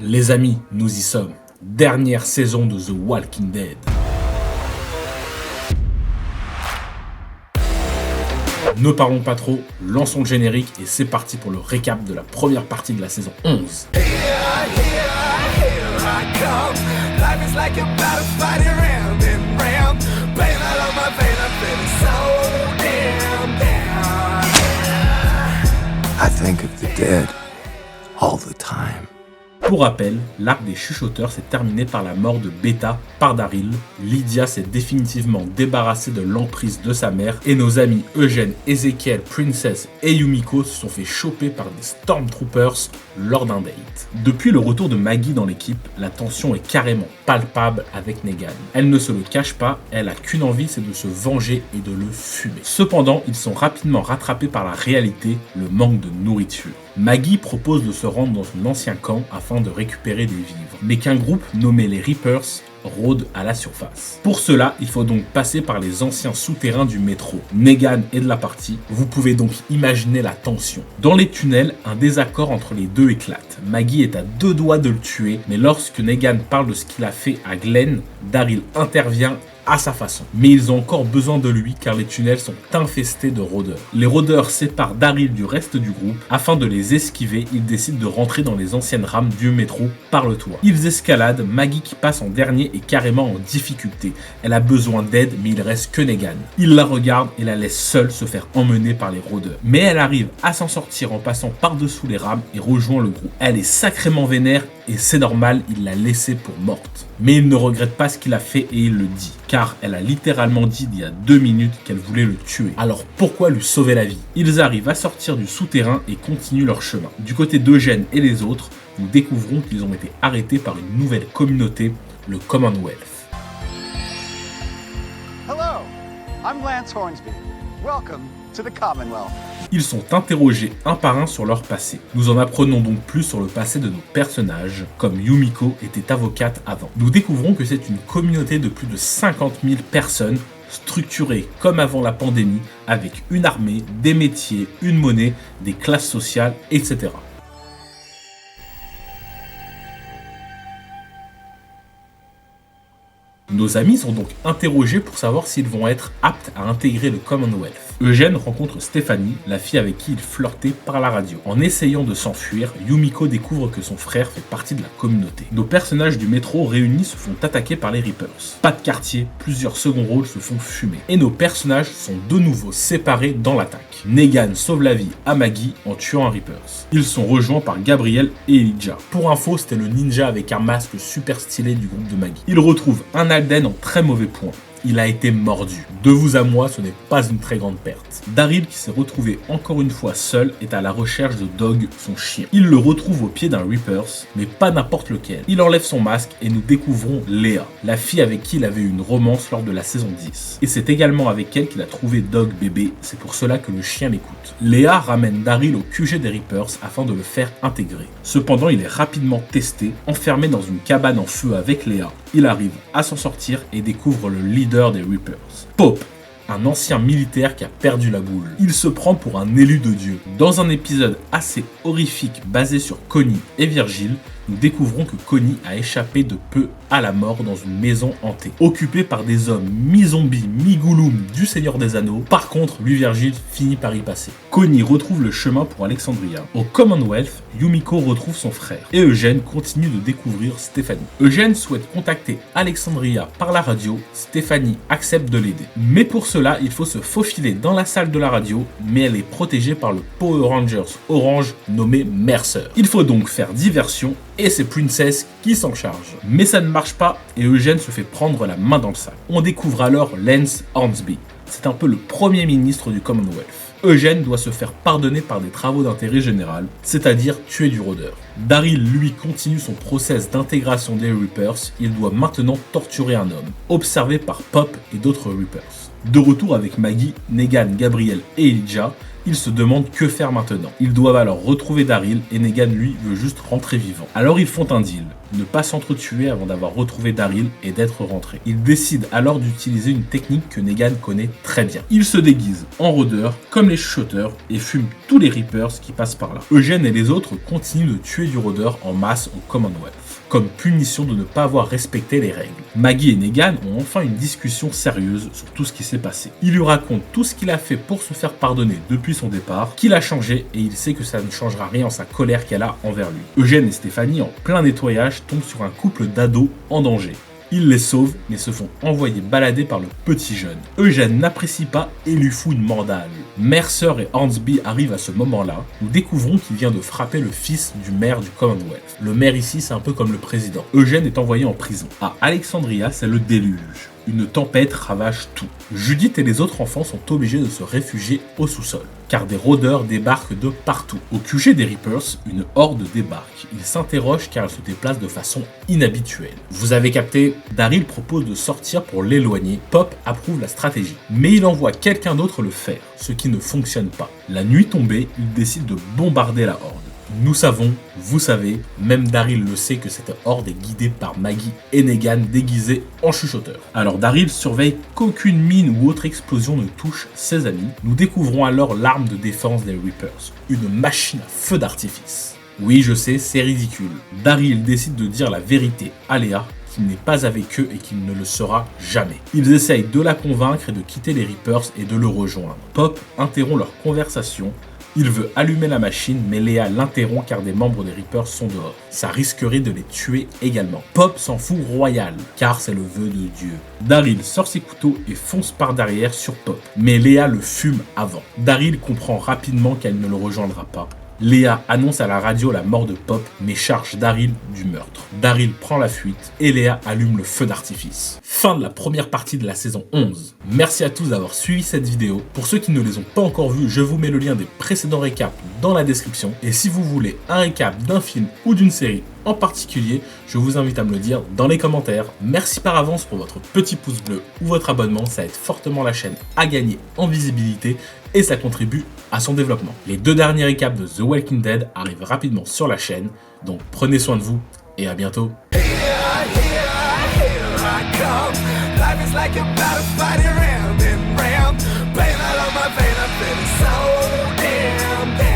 Les amis, nous y sommes. Dernière saison de The Walking Dead. Ne parlons pas trop, lançons le générique et c'est parti pour le récap de la première partie de la saison 11. I think of the dead all the time. Pour rappel, l'arc des chuchoteurs s'est terminé par la mort de Beta par Daryl, Lydia s'est définitivement débarrassée de l'emprise de sa mère et nos amis Eugène, Ezekiel, Princess et Yumiko se sont fait choper par des Stormtroopers lors d'un date. Depuis le retour de Maggie dans l'équipe, la tension est carrément palpable avec Negan. Elle ne se le cache pas, elle a qu'une envie, c'est de se venger et de le fumer. Cependant, ils sont rapidement rattrapés par la réalité, le manque de nourriture. Maggie propose de se rendre dans son ancien camp afin de récupérer des vivres, mais qu'un groupe nommé les Reapers rôde à la surface. Pour cela, il faut donc passer par les anciens souterrains du métro. Negan est de la partie, vous pouvez donc imaginer la tension. Dans les tunnels, un désaccord entre les deux éclate. Maggie est à deux doigts de le tuer, mais lorsque Negan parle de ce qu'il a fait à Glenn, Daryl intervient à sa façon. Mais ils ont encore besoin de lui car les tunnels sont infestés de rôdeurs. Les rôdeurs séparent Daryl du reste du groupe. Afin de les esquiver, ils décident de rentrer dans les anciennes rames du métro par le toit. Ils escaladent, Maggie qui passe en dernier est carrément en difficulté. Elle a besoin d'aide mais il reste que Negan. Il la regarde et la laisse seule se faire emmener par les rôdeurs. Mais elle arrive à s'en sortir en passant par-dessous les rames et rejoint le groupe. Elle est sacrément vénère et c'est normal, il l'a laissée pour morte. Mais il ne regrette pas ce qu'il a fait et il le dit. Car elle a littéralement dit il y a 2 minutes qu'elle voulait le tuer. Alors pourquoi lui sauver la vie? Ils arrivent à sortir du souterrain et continuent leur chemin. Du côté d'Eugène et les autres, nous découvrons qu'ils ont été arrêtés par une nouvelle communauté, le Commonwealth. Hello, I'm Lance Hornsby. Welcome to the Commonwealth. Ils sont interrogés un par un sur leur passé. Nous en apprenons donc plus sur le passé de nos personnages, comme Yumiko était avocate avant. Nous découvrons que c'est une communauté de plus de 50 000 personnes, structurée comme avant la pandémie, avec une armée, des métiers, une monnaie, des classes sociales, etc. Nos amis sont donc interrogés pour savoir s'ils vont être aptes à intégrer le Commonwealth. Eugène rencontre Stéphanie, la fille avec qui il flirtait par la radio. En essayant de s'enfuir, Yumiko découvre que son frère fait partie de la communauté. Nos personnages du métro réunis se font attaquer par les Reapers. Pas de quartier, plusieurs seconds rôles se font fumer. Et nos personnages sont de nouveau séparés dans l'attaque. Negan sauve la vie à Maggie en tuant un Reapers. Ils sont rejoints par Gabriel et Elijah. Pour info, c'était le ninja avec un masque super stylé du groupe de Maggie. Ils retrouvent un Alden en très mauvais point. Il a été mordu. De vous à moi, ce n'est pas une très grande perte. Daryl, qui s'est retrouvé encore une fois seul, est à la recherche de Dog, son chien. Il le retrouve au pied d'un Reapers, mais pas n'importe lequel. Il enlève son masque et nous découvrons Léa, la fille avec qui il avait eu une romance lors de la saison 10. Et c'est également avec elle qu'il a trouvé Dog bébé, c'est pour cela que le chien l'écoute. Léa ramène Daryl au QG des Reapers afin de le faire intégrer. Cependant, il est rapidement testé, enfermé dans une cabane en feu avec Léa. Il arrive à s'en sortir et découvre le leader des Reapers, Pope, un ancien militaire qui a perdu la boule. Il se prend pour un élu de Dieu. Dans un épisode assez horrifique basé sur Connie et Virgile, nous découvrons que Connie a échappé de peu à la mort dans une maison hantée, occupée par des hommes mi-zombies, mi-gouloum du Seigneur des Anneaux. Par contre, lui Virgile finit par y passer. Connie retrouve le chemin pour Alexandria. Au Commonwealth, Yumiko retrouve son frère et Eugène continue de découvrir Stéphanie. Eugène souhaite contacter Alexandria par la radio, Stéphanie accepte de l'aider. Mais pour cela, il faut se faufiler dans la salle de la radio, mais elle est protégée par le Power Rangers orange nommé Mercer. Il faut donc faire diversion et c'est Princess qui s'en charge. Mais ça ne marche pas et Eugène se fait prendre la main dans le sac. On découvre alors Lance Hornsby. C'est un peu le premier ministre du Commonwealth. Eugène doit se faire pardonner par des travaux d'intérêt général, c'est-à-dire tuer du rôdeur. Daryl, lui, continue son process d'intégration des Reapers. Il doit maintenant torturer un homme, observé par Pop et d'autres Reapers. De retour avec Maggie, Negan, Gabriel et Elijah, ils se demandent que faire maintenant. Ils doivent alors retrouver Daryl et Negan lui veut juste rentrer vivant. Alors ils font un deal, ne pas s'entretuer avant d'avoir retrouvé Daryl et d'être rentrés. Ils décident alors d'utiliser une technique que Negan connaît très bien. Ils se déguisent en rôdeurs comme les chuchoteurs et fument tous les Reapers qui passent par là. Eugène et les autres continuent de tuer du rôdeur en masse au Commonwealth, comme punition de ne pas avoir respecté les règles. Maggie et Negan ont enfin une discussion sérieuse sur tout ce qui s'est passé. Il lui raconte tout ce qu'il a fait pour se faire pardonner depuis son départ, qu'il a changé et il sait que ça ne changera rien en sa colère qu'elle a envers lui. Eugène et Stéphanie, en plein nettoyage, tombent sur un couple d'ados en danger. Ils les sauvent, mais se font envoyer balader par le petit jeune. Eugène n'apprécie pas et lui fout une mordale. Mercer et Hornsby arrivent à ce moment-là. Nous découvrons qu'il vient de frapper le fils du maire du Commonwealth. Le maire ici, c'est un peu comme le président. Eugène est envoyé en prison. À Alexandria, c'est le déluge. Une tempête ravage tout. Judith et les autres enfants sont obligés de se réfugier au sous-sol, car des rôdeurs débarquent de partout. Au QG des Reapers, une horde débarque. Ils s'interrogent car elle se déplace de façon inhabituelle. Vous avez capté, Daryl propose de sortir pour l'éloigner. Pop approuve la stratégie, mais il envoie quelqu'un d'autre le faire, ce qui ne fonctionne pas. La nuit tombée, il décide de bombarder la horde. Nous savons, vous savez, même Daryl le sait que cette horde est guidée par Maggie et Negan déguisés en chuchoteurs. Alors Daryl surveille qu'aucune mine ou autre explosion ne touche ses amis. Nous découvrons alors l'arme de défense des Reapers, une machine à feu d'artifice. Oui, je sais, c'est ridicule. Daryl décide de dire la vérité à Léa, qu'il n'est pas avec eux et qu'il ne le sera jamais. Ils essayent de la convaincre et de quitter les Reapers et de le rejoindre. Pop interrompt leur conversation. Il veut allumer la machine, mais Léa l'interrompt car des membres des Reapers sont dehors. Ça risquerait de les tuer également. Pop s'en fout royal, car c'est le vœu de Dieu. Daryl sort ses couteaux et fonce par derrière sur Pop, mais Léa le fume avant. Daryl comprend rapidement qu'elle ne le rejoindra pas. Léa annonce à la radio la mort de Pop, mais charge Daryl du meurtre. Daryl prend la fuite et Léa allume le feu d'artifice. Fin de la première partie de la saison 11. Merci à tous d'avoir suivi cette vidéo. Pour ceux qui ne les ont pas encore vus, je vous mets le lien des précédents récaps dans la description. Et si vous voulez un récap d'un film ou d'une série en particulier, je vous invite à me le dire dans les commentaires. Merci par avance pour votre petit pouce bleu ou votre abonnement, ça aide fortement la chaîne à gagner en visibilité et ça contribue à son développement. Les 2 derniers récaps de The Walking Dead arrivent rapidement sur la chaîne, donc prenez soin de vous et à bientôt. Life is like a battle fighting round and round. Playing out on my vein, I'm feeling so damn.